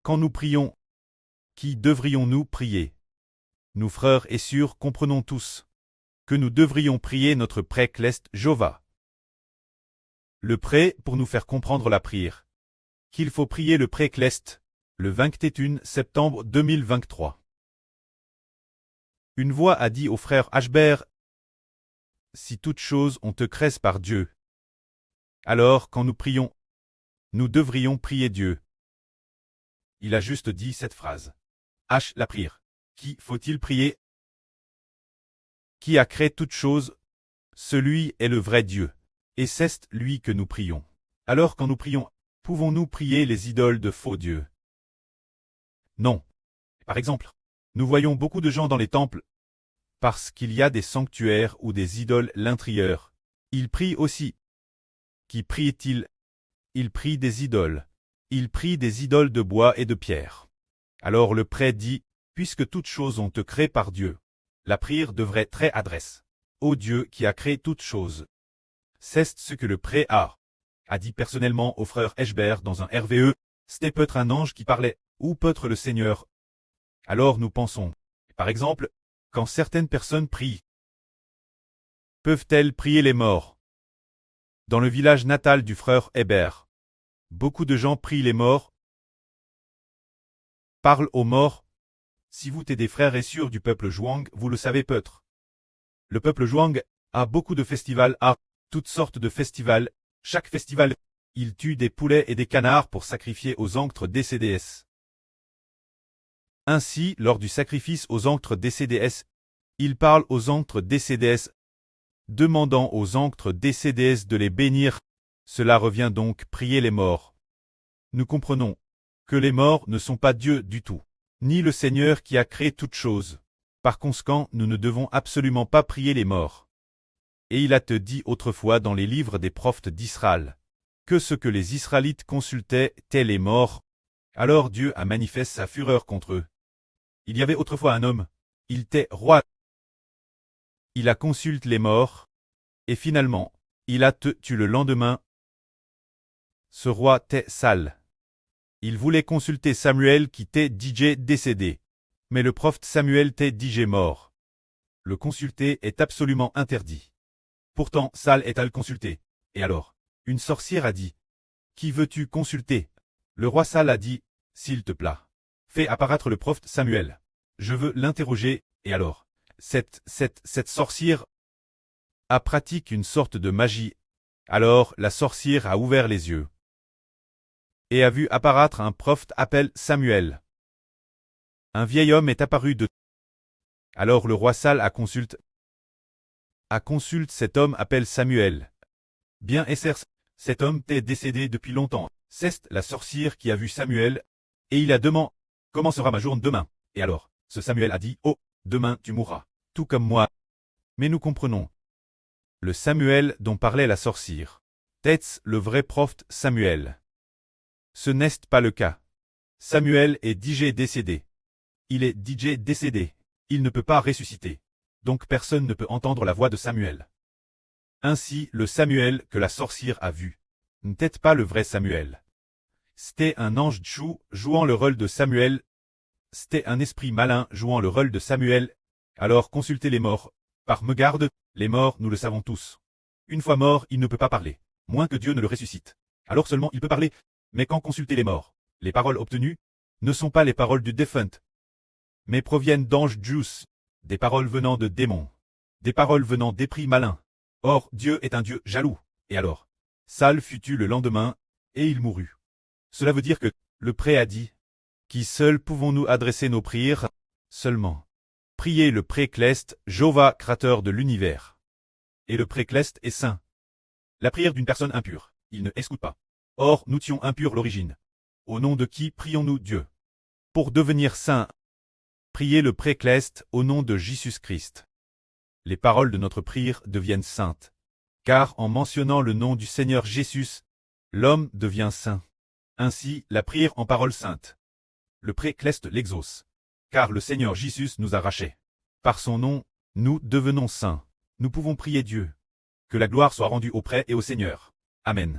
Quand nous prions, qui devrions-nous prier? Nous frères et sœurs comprenons tous que nous devrions prier notre pré-cleste Jéhovah. Le pré pour nous faire comprendre la prière. Qu'il faut prier le pré-cleste, le 21 septembre 2023. Une voix a dit au frère Ashbert, si toutes choses ont te crèse par Dieu, alors quand nous prions, nous devrions prier Dieu. Il a juste dit cette phrase. H. La prière. Qui faut-il prier? Qui a créé toutes choses? Celui est le vrai Dieu. Et c'est lui que nous prions. Alors quand nous prions, pouvons-nous prier les idoles de faux dieux? Non. Par exemple, nous voyons beaucoup de gens dans les temples, parce qu'il y a des sanctuaires ou des idoles à l'intérieur. Ils prient aussi. Qui prient-ils? Ils prient des idoles. Ils prient des idoles de bois et de pierre. Alors le prêtre dit, puisque toutes choses ont été créées par Dieu, la prière devrait être adresse au Dieu qui a créé toutes choses. C'est ce que le prêtre a dit personnellement au frère Ashbert dans un RVE, c'était peut-être un ange qui parlait, ou peut-être le Seigneur. Alors nous pensons, par exemple, quand certaines personnes prient, peuvent-elles prier les morts? Dans le village natal du frère Hébert, beaucoup de gens prient les morts, parlent aux morts. Si vous êtes des frères et sœurs du peuple Zhuang, vous le savez peut-être. Le peuple Zhuang a beaucoup de festivals, toutes sortes de festivals. Chaque festival, il tue des poulets et des canards pour sacrifier aux anctres décédés. Ainsi, lors du sacrifice aux anctres décédés, il parle aux anctres décédés, demandant aux anctres décédés de les bénir. Cela revient donc prier les morts. Nous comprenons que les morts ne sont pas Dieu du tout, ni le Seigneur qui a créé toutes choses. Par conséquent, nous ne devons absolument pas prier les morts. Et il a te dit autrefois dans les livres des prophètes d'Israël, que ce que les Israélites consultaient étaient les morts. Alors Dieu a manifesté sa fureur contre eux. Il y avait autrefois un homme, il était roi. Il a consulté les morts, et finalement, il a te tué le lendemain. Ce roi était sale. Il voulait consulter Samuel qui était DJ décédé. Mais le prophète Samuel était DJ mort. Le consulter est absolument interdit. Pourtant, Saul est à le consulter. Et alors, une sorcière a dit, qui veux-tu consulter? Le roi Saul a dit, s'il te plaît, fais apparaître le prophète Samuel. Je veux l'interroger, et alors, cette sorcière a pratiqué une sorte de magie. Alors, la sorcière a ouvert les yeux et a vu apparaître un prophète appelé Samuel. Un vieil homme est apparu de. Alors le roi Saul a consulte cet homme appelle Samuel. Bien cet homme est décédé depuis longtemps. C'est la sorcière qui a vu Samuel, et il a demandé, comment sera ma journée demain? Et alors, ce Samuel a dit, oh, demain tu mourras, tout comme moi. Mais nous comprenons. Le Samuel dont parlait la sorcière. Est le vrai prophète Samuel. Ce n'est pas le cas. Samuel est DJ décédé. Il est DJ décédé. Il ne peut pas ressusciter. Donc personne ne peut entendre la voix de Samuel. Ainsi, le Samuel que la sorcière a vu n'était pas le vrai Samuel. C'était un ange Tchou jouant le rôle de Samuel. C'était un esprit malin jouant le rôle de Samuel. Alors consultez les morts. Par mégarde, les morts, nous le savons tous. Une fois mort, il ne peut pas parler, moins que Dieu ne le ressuscite. Alors seulement il peut parler. Mais quand consultez les morts, les paroles obtenues ne sont pas les paroles du défunt, mais proviennent d'anges Djous, des paroles venant de démons, des paroles venant d'esprits malins. Or, Dieu est un Dieu jaloux. Et alors, Saul fut tué le lendemain, et il mourut. Cela veut dire que, le prêtre a dit, qui seul pouvons-nous adresser nos prières? Seulement. Priez le pré-cleste, Jéhovah, créateur de l'univers. Et le pré-cleste est saint. La prière d'une personne impure, il ne écoute pas. Or, nous étions impurs l'origine. Au nom de qui prions-nous Dieu? Pour devenir saint, priez le pré-cleste au nom de Jésus-Christ. Les paroles de notre prière deviennent saintes. Car en mentionnant le nom du Seigneur Jésus, l'homme devient saint. Ainsi, la prière en paroles saintes. Le pré-cleste l'exauce. Car le Seigneur Jésus nous a rachés. Par son nom, nous devenons saints. Nous pouvons prier Dieu. Que la gloire soit rendue au prêtre et au Seigneur. Amen.